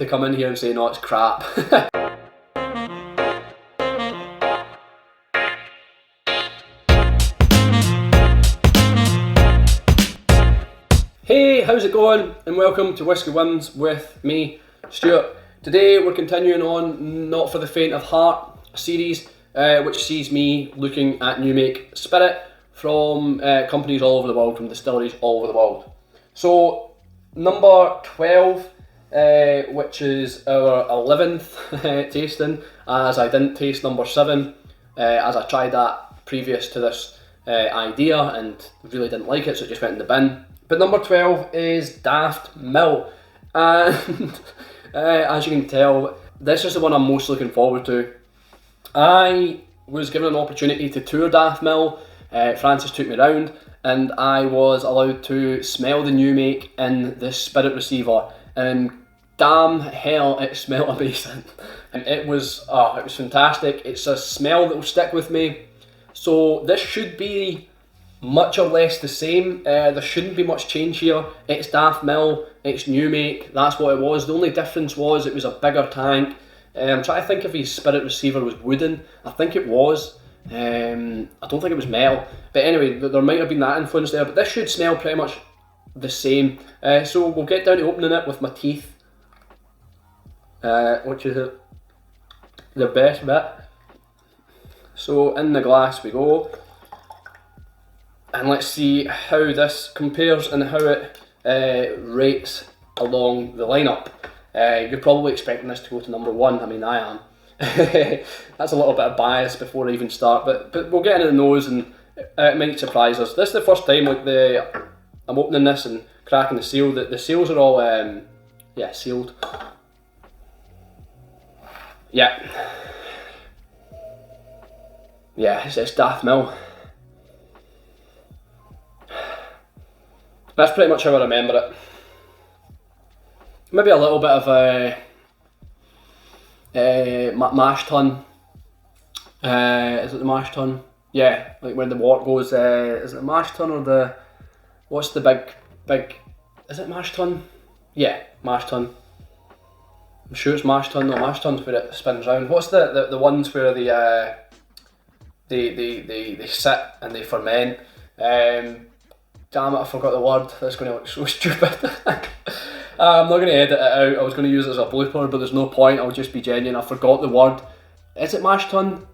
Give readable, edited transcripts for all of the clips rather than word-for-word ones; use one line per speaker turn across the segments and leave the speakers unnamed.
to come in here and say no, it's crap. Hey, how's it going? And welcome to Whiskey Whims with me, Stuart. Today we're continuing on Not for the Faint of Heart series, which sees me looking at new make spirit from companies all over the world, from distilleries all over the world. So number 12, which is our 11th tasting, as I didn't taste number 7, as I tried that previous to this idea and really didn't like it, so it just went in the bin. But number 12 is Daftmill, and as you can tell, this is the one I'm most looking forward to. I was given an opportunity to tour Daftmill. Francis took me around and I was allowed to smell the new make in the spirit receiver, and damn hell it smelled amazing. And it was fantastic. It's a smell that will stick with me. So this should be much or less the same. There shouldn't be much change here. It's Daftmill, it's new make, that's what it was. The only difference was it was a bigger tank. I'm trying to think if his spirit receiver was wooden. I think it was. I don't think it was metal. But anyway, there might have been that influence there, but this should smell pretty much the same. So we'll get down to opening it with my teeth, which is the best bit. So in the glass we go. And let's see how this compares and how it rates along the lineup. You're probably expecting this to go to number 1. I mean, I am. That's a little bit of bias before I even start, but we'll get into the nose and it might surprise us. This is the first time I'm opening this and cracking the seal. The seals are all sealed. Yeah, it's Daftmill. That's pretty much how I remember it. Maybe a little bit of mash tun. Is it the mash tun? Yeah, like when the wort goes. Is it the mash tun or the? What's the big? Is it mash tun? Yeah, mash tun. I'm sure it's mash tun. No, mash tun's where it spins round. What's the ones where they sit and they ferment? Damn it, I forgot the word. That's going to look so stupid. I'm not going to edit it out. I was going to use it as a blooper, but there's no point. I'll just be genuine. I forgot the word. Is it mash tun?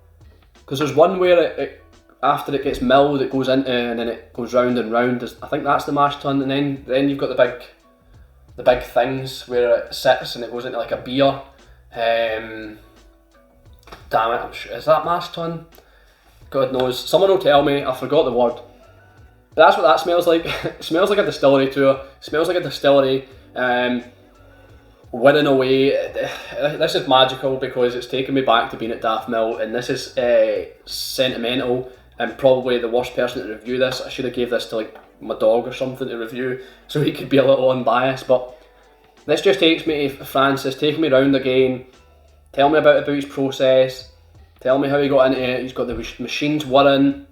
Because there's one where it after it gets milled, it goes into and then it goes round and round. I think that's the mash tun, and then you've got the big things where it sits and it goes into like a beer. Damn it, I'm sure. Is that mash tun? God knows. Someone will tell me. I forgot the word. But that's what that smells like. It smells like a distillery tour. It smells like a distillery winning away. This is magical because it's taken me back to being at Daftmill, and this is sentimental, and probably the worst person to review this. I should have gave this to like my dog or something to review so he could be a little unbiased, but this just takes me to Francis, taking me around again, tell me about his process, tell me how he got into it. He's got the machines whirring.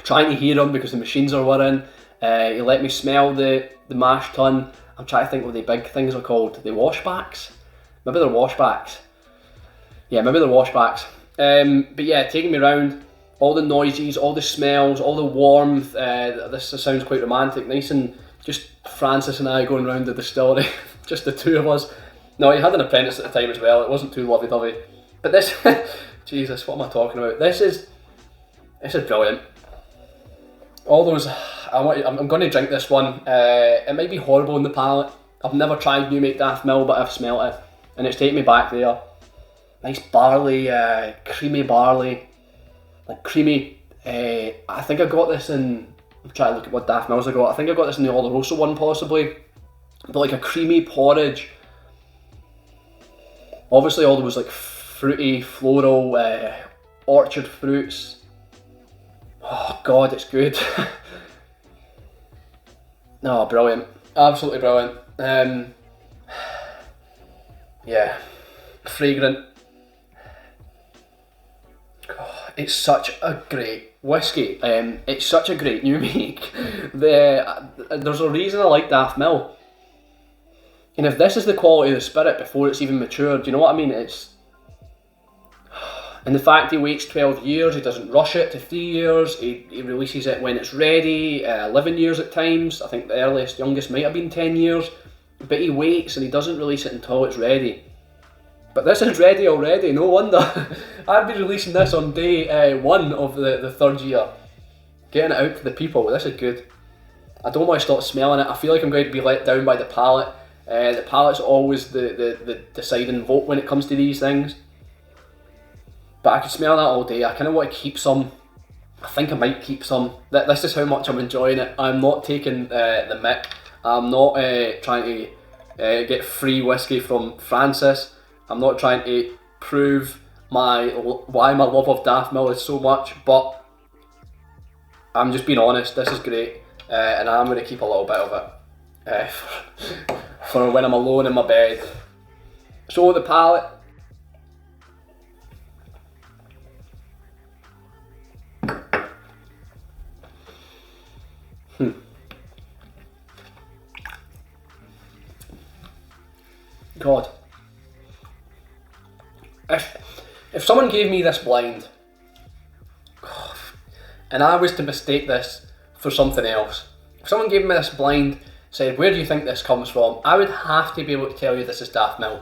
Trying to hear him because the machines are whirring. He let me smell the mash tun. I'm trying to think what the big things are called. The washbacks? Maybe they're washbacks. Yeah, maybe they're washbacks. But yeah, taking me around, all the noises, all the smells, all the warmth. This sounds quite romantic. Nice and just Francis and I going around the distillery. Just the two of us. No, he had an apprentice at the time as well. It wasn't too lovey-dovey. But this, Jesus, what am I talking about? This is brilliant. All those, I'm going to drink this one. It might be horrible in the palate. I've never tried new make Daftmill, but I've smelt it, and it's taken me back there. Nice barley, creamy barley, like creamy. I think I got this in. I'm trying to look at what Daftmills I got. I think I got this in the Oloroso one possibly, but like a creamy porridge. Obviously, all those like fruity, floral, orchard fruits. Oh God, it's good. Oh, brilliant. Absolutely brilliant. Yeah, fragrant. Oh, it's such a great whiskey. It's such a great new make. There's a reason I like Daftmill. And if this is the quality of the spirit before it's even matured, do you know what I mean? And the fact he waits 12 years, he doesn't rush it to 3 years, he releases it when it's ready, 11 years at times. I think the youngest might have been 10 years. But he waits and he doesn't release it until it's ready. But this is ready already, no wonder. I'd be releasing this on day 1 of the 3rd year. Getting it out to the people, this is good. I don't want to stop smelling it. I feel like I'm going to be let down by the palate. The palate's always the deciding vote when it comes to these things. But I could smell that all day. I kind of want to keep some. I think I might keep some. This is how much I'm enjoying it. I'm not taking the mick. I'm not trying to get free whiskey from Francis. I'm not trying to prove why my love of Daftmill is so much. But I'm just being honest. This is great, and I'm going to keep a little bit of it for when I'm alone in my bed. So the palate. God. If someone gave me this blind, and I was to mistake this for something else, if someone gave me this blind, said, where do you think this comes from? I would have to be able to tell you this is Daftmill.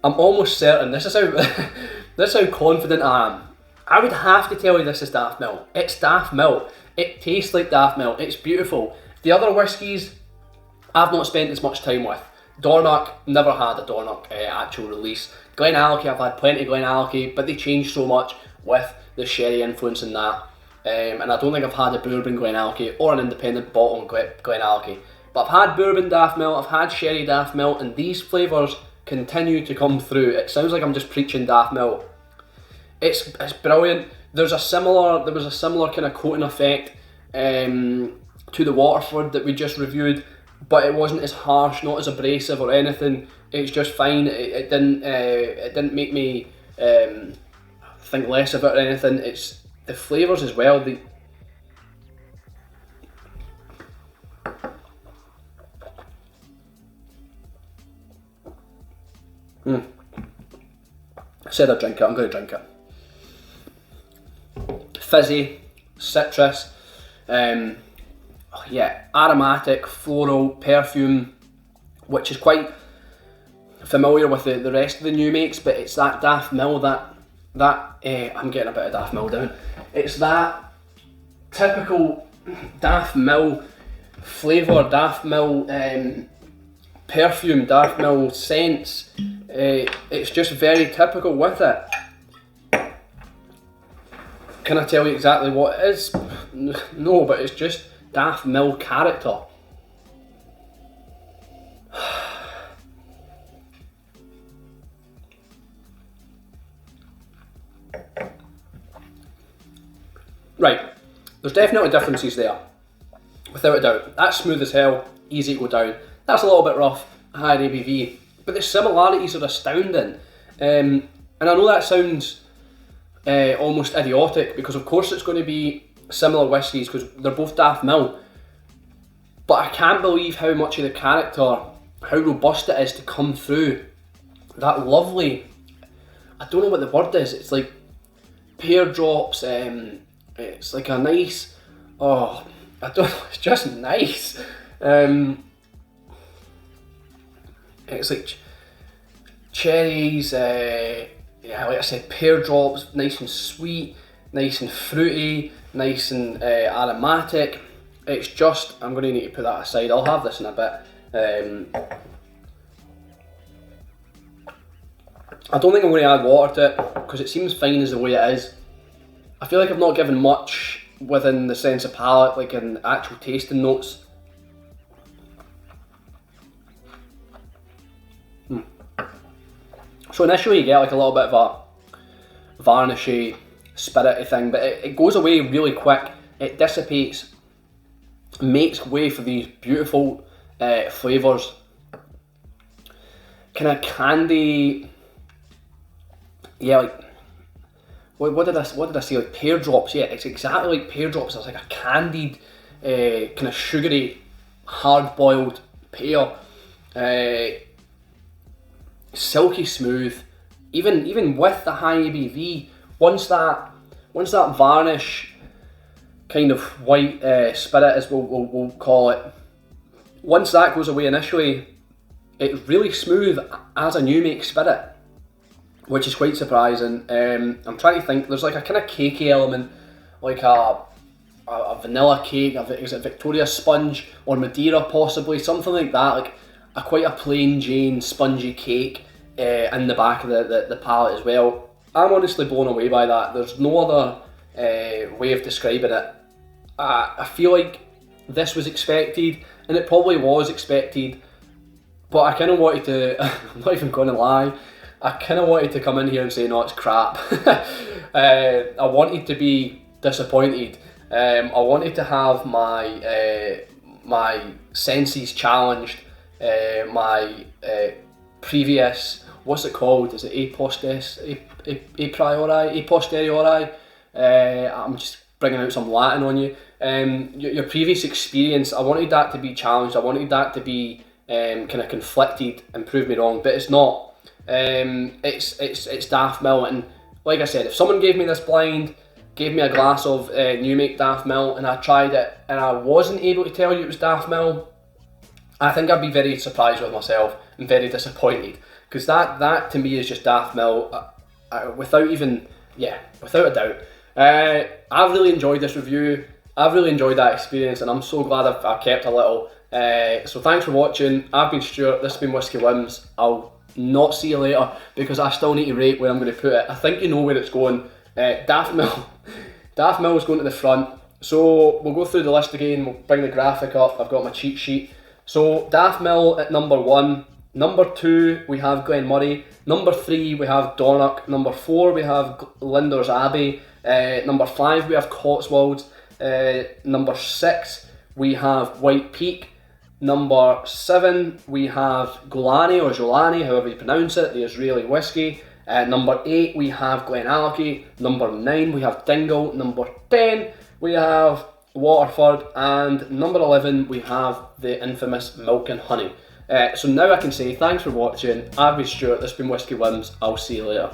I'm almost certain, this is how confident I am. I would have to tell you this is Daftmill. It's Daftmill. It tastes like Daftmill. It's beautiful. The other whiskies, I've not spent as much time with. Dornoch, never had a Dornoch actual release. Glenallachie, I've had plenty of Glenallachie, but they changed so much with the sherry influence in that. And I don't think I've had a bourbon Glenallachie or an independent bottle Glenallachie. But I've had bourbon Daftmill, I've had sherry Daftmill, and these flavours continue to come through. It sounds like I'm just preaching Daftmill. It's brilliant. There was a similar kind of coating effect to the Waterford that we just reviewed, but it wasn't as harsh, not as abrasive or anything. It's just fine. It didn't make me think less of it or anything. It's the flavours as well. I said I'd drink it, I'm going to drink it. Fizzy, citrus, aromatic, floral, perfume, which is quite familiar with the rest of the new makes, but it's that Daftmill, I'm getting a bit of Daftmill down. It's that typical Daftmill flavour, Daftmill perfume, Daftmill scents. It's just very typical with it. Can I tell you exactly what it is? No, but it's just Daftmill character. Right, there's definitely differences there, without a doubt. That's smooth as hell, easy to go down. That's a little bit rough, higher ABV, but the similarities are astounding. And I know that sounds almost idiotic, because of course it's going to be similar whiskies because they're both Daftmill, but I can't believe how much of the character, how robust it is to come through that lovely, I don't know what the word is, it's like pear drops, it's like a nice, I don't know, it's just nice. It's like cherries, like I said, pear drops, nice and sweet, nice and fruity, nice and aromatic. It's just, I'm going to need to put that aside, I'll have this in a bit. I don't think I'm going to add water to it, because it seems fine as the way it is. I feel like I've not given much within the sense of palate, like in actual tasting notes. So initially you get like a little bit of a varnishy, spirity thing, but it goes away really quick. It dissipates, makes way for these beautiful flavours. Kind of candy, yeah, like what did I say? Like pear drops. Yeah, it's exactly like pear drops. It's like a candied, kind of sugary, hard-boiled pear. silky smooth, even with the high ABV. Once that varnish kind of white spirit, as we'll call it, once that goes away initially, it's really smooth as a new make spirit, which is quite surprising. I'm trying to think. There's like a kind of cakey element, like a vanilla cake. Is it Victoria sponge or Madeira possibly, something like that. Like quite a plain Jane spongy cake in the back of the palate as well. I'm honestly blown away by that. There's no other way of describing it. I feel like this was expected, and it probably was expected, but I kind of wanted to, I'm not even going to lie, I kind of wanted to come in here and say, no, it's crap. I wanted to be disappointed. I wanted to have my my senses challenged, my previous, what's it called? Is it a posteriori? I'm just bringing out some Latin on you. Your previous experience, I wanted that to be challenged. I wanted that to be kind of conflicted and prove me wrong, but it's not. It's Daftmill, and like I said, if someone gave me this blind, gave me a glass of new make Daftmill, and I tried it and I wasn't able to tell you it was Daftmill, I think I'd be very surprised with myself and very disappointed, because that to me is just Daftmill, without a doubt. I've really enjoyed this review. I've really enjoyed that experience, and I'm so glad I've kept a little. So thanks for watching. I've been Stuart. This has been Whiskey Whims. I'll not see you later, because I still need to rate where I'm going to put it. I think you know where it's going. Daftmill is going to the front. So we'll go through the list again. We'll bring the graphic up. I've got my cheat sheet. So Daftmill at number 1. Number 2 we have Glenmorangie. Number 3 we have Donnock. Number 4 we have Linder's Abbey. Number 5 we have Cotswolds. Number 6 we have White Peak. Number 7 we have Golani or Jolani, however you pronounce it, the Israeli whiskey. Number 8 we have Glenallachie. Number 9 we have Dingle. Number 10 we have Waterford, and number 11 we have the infamous Milk and Honey. So now I can say thanks for watching. I've been Stuart, this has been Whiskey Whims. I'll see you later.